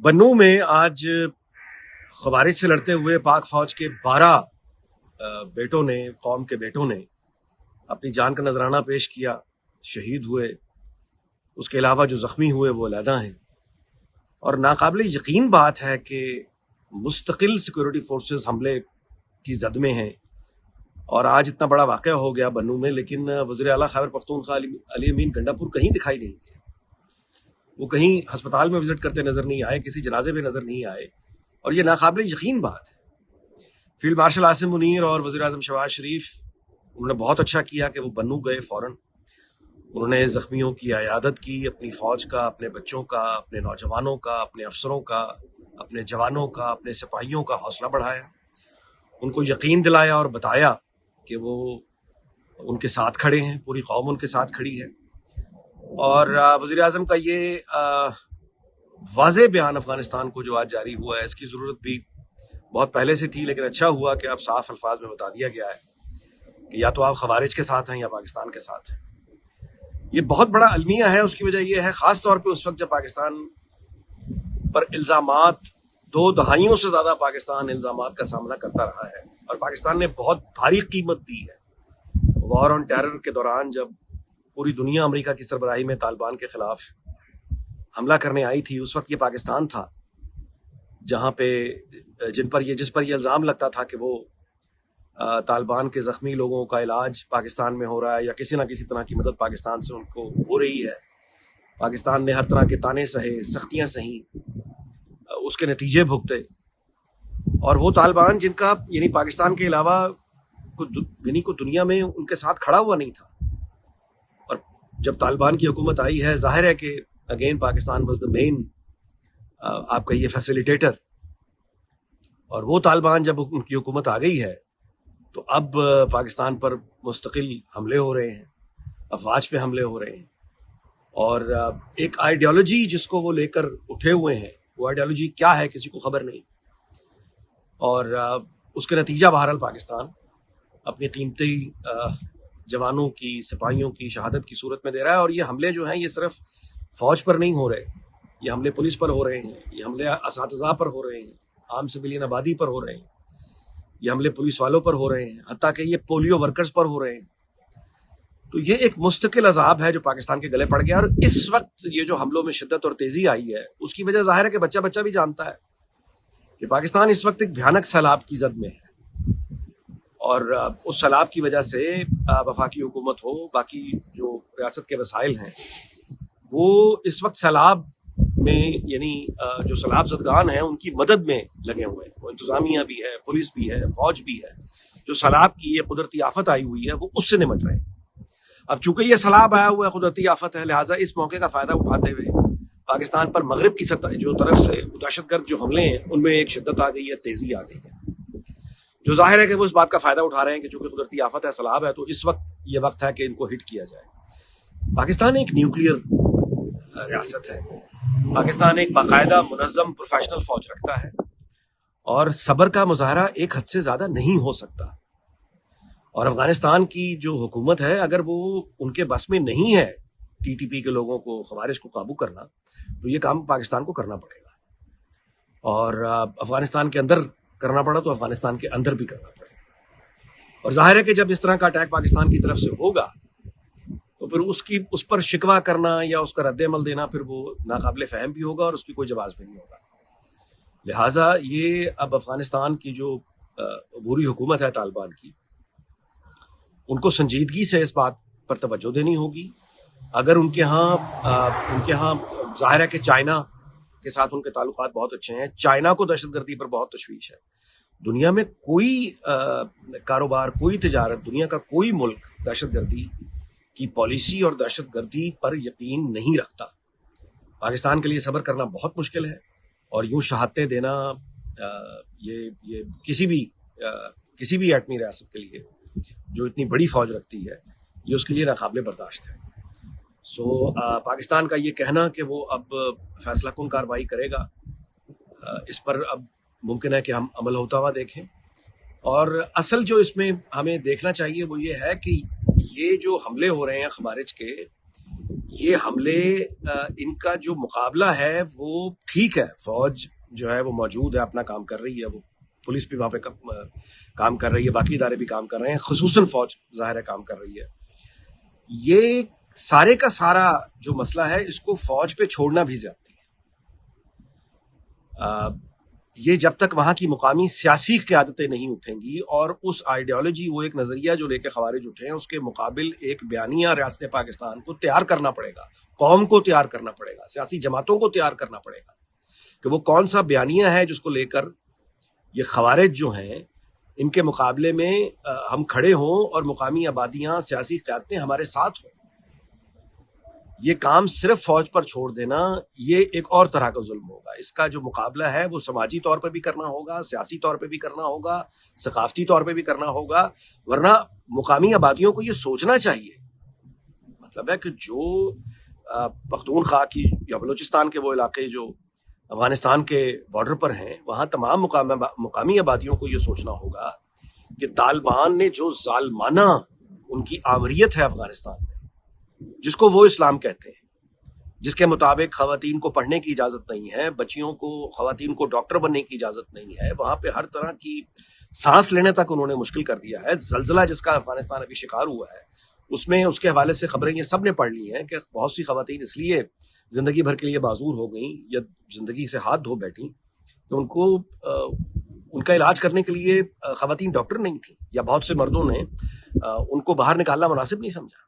बन्नू में आज खवारिज से लड़ते हुए पाक फौज के 12 बेटों ने, कौम के बेटों ने अपनी जान का नजराना पेश किया, शहीद हुए। उसके अलावा जो जख्मी हुए वो अलहदा हैं। और नाकाबिल यकीन बात है कि मुस्तकिल सिक्योरिटी फोर्सेस हमले की जद में हैं और आज इतना बड़ा वाक़या हो गया बन्नू में, लेकिन वज़ीर आला खैबर पख्तूनख्वा अली अमीन गंडापुर कहीं दिखाई नहीं दिए। वो कहीं हस्पताल में विजिट करते नजर नहीं आए, किसी जनाजे में नजर नहीं आए। और ये नाकाबिल यकीन बात है। फील्ड मार्शल आसिम मुनीर और वज़ीर आज़म शहबाज शरीफ, उन्होंने बहुत अच्छा किया कि वो बन्नू गए फौरन। उन्होंने जख्मियों की इयादत की, अपनी फ़ौज का, अपने बच्चों का, अपने नौजवानों का, अपने अफसरों का, अपने जवानों का, अपने सिपाहियों का हौसला बढ़ाया, उनको यकीन दिलाया और बताया कि वो उनके साथ खड़े हैं, पूरी कौम उनके साथ खड़ी है। और वज़ीर आज़म का ये वाज़ेह बयान अफ़गानिस्तान को जो आज जारी हुआ है, इसकी ज़रूरत भी बहुत पहले से थी, लेकिन अच्छा हुआ कि अब साफ अल्फाज में बता दिया गया है कि या तो आप खवारिज के साथ हैं या पाकिस्तान के साथ हैं। ये बहुत बड़ा अलमिया है। उसकी वजह यह है, ख़ास तौर पे उस वक्त जब पाकिस्तान पर इल्ज़ामात, 2 दहाइयों से ज़्यादा पाकिस्तान इल्ज़ामात का सामना करता रहा है और पाकिस्तान ने बहुत भारी कीमत दी है। वॉर ऑन टेरर के दौरान जब पूरी दुनिया अमेरिका की सरबराही में तालिबान के खिलाफ हमला करने आई थी, उस वक्त ये पाकिस्तान था जहाँ पे जिस पर ये इल्ज़ाम लगता था कि वो तालिबान के ज़ख्मी लोगों का इलाज पाकिस्तान में हो रहा है या किसी ना किसी तरह की मदद पाकिस्तान से उनको हो रही है। पाकिस्तान ने हर तरह के ताने सहे, सख्तियाँ सही, उसके नतीजे भुगते। और वो तालिबान जिनका यानी पाकिस्तान के अलावा को दुनिया में उनके साथ खड़ा हुआ नहीं था। और जब तालिबान की हुकूमत आई है, जाहिर है कि again Pakistan was the main आपका ये फैसिलिटेटर। और वो तालिबान जब उनकी हुकूमत आ गई है तो अब पाकिस्तान पर मुस्तकिल हमले हो रहे हैं, अफवाज पे हमले हो रहे हैं। और एक आइडियोलॉजी जिसको वो लेकर उठे हुए हैं, वो आइडियोलॉजी क्या है किसी को खबर नहीं। और उसके नतीजा बहरहाल पाकिस्तान अपनी कीमती जवानों की, सिपाहियों की शहादत की सूरत में दे रहा है। और ये हमले जो हैं, ये सिर्फ फौज पर नहीं हो रहे, ये हमले पुलिस पर हो रहे हैं, ये हमले असातिज़ा पर हो रहे हैं, आम सिविलियन आबादी पर हो रहे हैं, ये हमले पुलिस वालों पर हो रहे हैं, हत्ता कि ये पोलियो वर्कर्स पर हो रहे हैं। तो ये एक मुस्तकिल अजाब है जो पाकिस्तान के गले पड़ गया। और इस वक्त ये जो हमलों में शिद्दत और तेजी आई है, उसकी वजह जाहिर है कि बच्चा बच्चा भी जानता है कि पाकिस्तान इस वक्त एक भयानक सैलाब की जद में है। और उस सैलाब की वजह से वफाकी हुकूमत हो, बाकी जो रियासत के वसाइल हैं, वो इस वक्त सैलाब में यानी जो सैलाब ज़दगान हैं उनकी मदद में लगे हुए हैं। वो इंतज़ामिया भी है, पुलिस भी है, फौज भी है। जो सैलाब की ये कुदरती आफत आई हुई है वो उससे निमट रहे हैं। अब चूंकि ये सैलाब आया हुआ है, कुदरती आफत है, लिहाजा इस मौके का फ़ायदा उठाते हुए पाकिस्तान पर मगरब की जो तरफ से दहशतगर्द जो हमले हैं उनमें एक शिद्दत आ गई है, तेज़ी आ गई है। जो जाहिर है कि वो इस बात का फ़ायदा उठा रहे हैं कि चूंकि कुदरती आफत है, सैलाब है, तो इस वक्त ये वक्त है कि इनको हिट किया जाए। पाकिस्तान एक न्यूक्लियर रियासत है। पाकिस्तान एक बाकायदा मुनज़्ज़म प्रोफेशनल फौज रखता है और सब्र का मुजाहरा एक हद से ज़्यादा नहीं हो सकता। और अफगानिस्तान की जो हुकूमत है, अगर वो उनके बस में नहीं है टीटीपी के लोगों को, खवारिज को काबू करना, तो ये काम पाकिस्तान को करना पड़ेगा। और अफगानिस्तान के अंदर करना पड़ा तो अफगानिस्तान के अंदर भी करना पड़ेगा। और जाहिर है कि जब इस तरह का अटैक पाकिस्तान की तरफ से होगा तो फिर उस पर शिकवा करना या उसका रद्द-ए-अमल देना फिर वो नाकाबिल फ़हम भी होगा और उसकी कोई जवाब भी नहीं होगा। लिहाजा ये अब अफगानिस्तान की जो अबूरी हुकूमत है तालिबान की, उनको संजीदगी से इस बात पर तवज्जो देनी होगी। अगर उनके यहाँ ज़ाहिर है कि चाइना के साथ उनके ताल्लुकात बहुत अच्छे हैं। चाइना को दहशतगर्दी पर बहुत तशवीश है। दुनिया में कोई कारोबार, कोई तिजारत, दुनिया का कोई मुल्क दहशतगर्दी की पॉलिसी और दहशतगर्दी पर यकीन नहीं रखता। पाकिस्तान के लिए सब्र करना बहुत मुश्किल है और यूं शहादतें देना ये किसी भी एटमी रियासत के लिए जो इतनी बड़ी फौज रखती है, ये उसके लिए नाकाबिले बर्दाश्त है। पाकिस्तान का ये कहना कि वो अब फैसला कुन कार्रवाई करेगा, इस पर अब मुमकिन है कि हम अमल होता हुआ देखें। और असल जो इसमें हमें देखना चाहिए वो ये है कि ये जो हमले हो रहे हैं खवारिज के, یہ حملے ان کا جو مقابلہ ہے وہ ٹھیک ہے، فوج جو ہے وہ موجود ہے، اپنا کام کر رہی ہے، وہ پولیس بھی وہاں پہ کام کر رہی ہے، باقی ادارے بھی کام کر رہے ہیں، خصوصاً فوج ظاہر ہے کام کر رہی ہے. یہ سارے کا سارا جو مسئلہ ہے اس کو فوج پہ چھوڑنا بھی زیادتی ہے. یہ جب تک وہاں کی مقامی سیاسی قیادتیں نہیں اٹھیں گی اور اس آئیڈیالوجی، وہ ایک نظریہ جو لے کے خوارج اٹھے ہیں، اس کے مقابل ایک بیانیہ ریاست پاکستان کو تیار کرنا پڑے گا، قوم کو تیار کرنا پڑے گا، سیاسی جماعتوں کو تیار کرنا پڑے گا کہ وہ کون سا بیانیہ ہے جس کو لے کر یہ خوارج جو ہیں ان کے مقابلے میں ہم کھڑے ہوں اور مقامی آبادیاں، سیاسی قیادتیں ہمارے ساتھ ہوں. یہ کام صرف فوج پر چھوڑ دینا یہ ایک اور طرح کا ظلم ہوگا. اس کا جو مقابلہ ہے وہ سماجی طور پہ بھی کرنا ہوگا، سیاسی طور پہ بھی کرنا ہوگا، ثقافتی طور پہ بھی کرنا ہوگا. ورنہ مقامی آبادیوں کو یہ سوچنا چاہیے، مطلب ہے کہ جو پختونخوا کی یا بلوچستان کے وہ علاقے جو افغانستان کے بارڈر پر ہیں، وہاں تمام مقامی آبادیوں کو یہ سوچنا ہوگا کہ طالبان نے جو ظالمانہ ان کی آمریت ہے افغانستان میں، جس کو وہ اسلام کہتے ہیں، جس کے مطابق خواتین کو پڑھنے کی اجازت نہیں ہے، بچیوں کو، خواتین کو ڈاکٹر بننے کی اجازت نہیں ہے، وہاں پہ ہر طرح کی سانس لینے تک انہوں نے مشکل کر دیا ہے. زلزلہ جس کا افغانستان ابھی شکار ہوا ہے، اس میں اس کے حوالے سے خبریں یہ سب نے پڑھ لی ہیں کہ بہت سی خواتین اس لیے زندگی بھر کے لیے معذور ہو گئیں یا زندگی سے ہاتھ دھو بیٹھیں کہ ان کو ان کا علاج کرنے کے لیے خواتین ڈاکٹر نہیں تھیں، یا بہت سے مردوں نے ان کو باہر نکالنا مناسب نہیں سمجھا.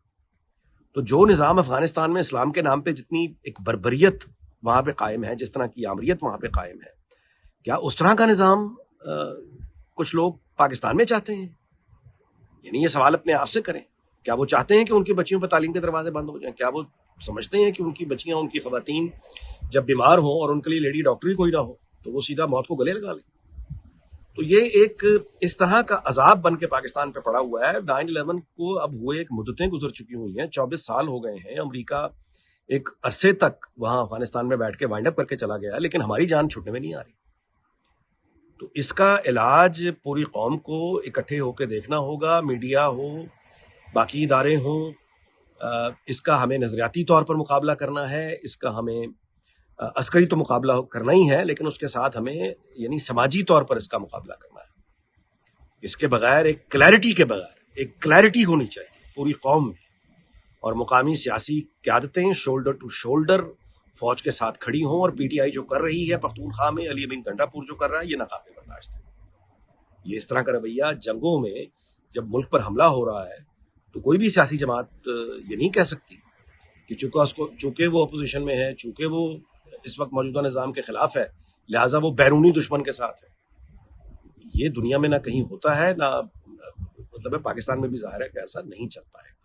تو جو نظام افغانستان میں اسلام کے نام پہ جتنی ایک بربریت وہاں پہ قائم ہے، جس طرح کی آمریت وہاں پہ قائم ہے، کیا اس طرح کا نظام کچھ لوگ پاکستان میں چاہتے ہیں؟ یعنی یہ سوال اپنے آپ سے کریں. کیا وہ چاہتے ہیں کہ ان کی بچیوں پہ تعلیم کے دروازے بند ہو جائیں؟ کیا وہ سمجھتے ہیں کہ ان کی بچیاں، ان کی خواتین جب بیمار ہوں اور ان کے لیے لیڈی ڈاکٹر ہی کوئی نہ ہو تو وہ سیدھا موت کو گلے لگا لیں؟ تو یہ ایک اس طرح کا عذاب بن کے پاکستان پہ پڑا ہوا ہے. 9/11 کو اب ہوئے ایک مدتیں گزر چکی ہوئی ہیں، 24 سال ہو گئے ہیں. امریکہ ایک عرصے تک وہاں افغانستان میں بیٹھ کے وائنڈ اپ کر کے چلا گیا، لیکن ہماری جان چھوٹنے میں نہیں آ رہی. تو اس کا علاج پوری قوم کو اکٹھے ہو کے دیکھنا ہوگا، میڈیا ہو، باقی ادارے ہوں. اس کا ہمیں نظریاتی طور پر مقابلہ کرنا ہے، اس کا ہمیں عسکری تو مقابلہ کرنا ہی ہے، لیکن اس کے ساتھ ہمیں یعنی سماجی طور پر اس کا مقابلہ کرنا ہے. اس کے بغیر ایک کلیرٹی ہونی چاہیے پوری قوم میں، اور مقامی سیاسی قیادتیں شولڈر ٹو شولڈر فوج کے ساتھ کھڑی ہوں. اور پی ٹی آئی جو کر رہی ہے پختونخوا میں، علی امین گنڈا پور جو کر رہا ہے، یہ ناقابل برداشت ہے. یہ اس طرح کا رویہ جنگوں میں جب ملک پر حملہ ہو رہا ہے تو کوئی بھی سیاسی جماعت یہ نہیں کہہ سکتی کہ چونکہ وہ اپوزیشن میں ہے، چونکہ وہ اس وقت موجودہ نظام کے خلاف ہے، لہٰذا وہ بیرونی دشمن کے ساتھ ہے. یہ دنیا میں نہ کہیں ہوتا ہے، نہ مطلب ہے پاکستان میں بھی ظاہر ہے کہ ایسا نہیں چل پائے گا.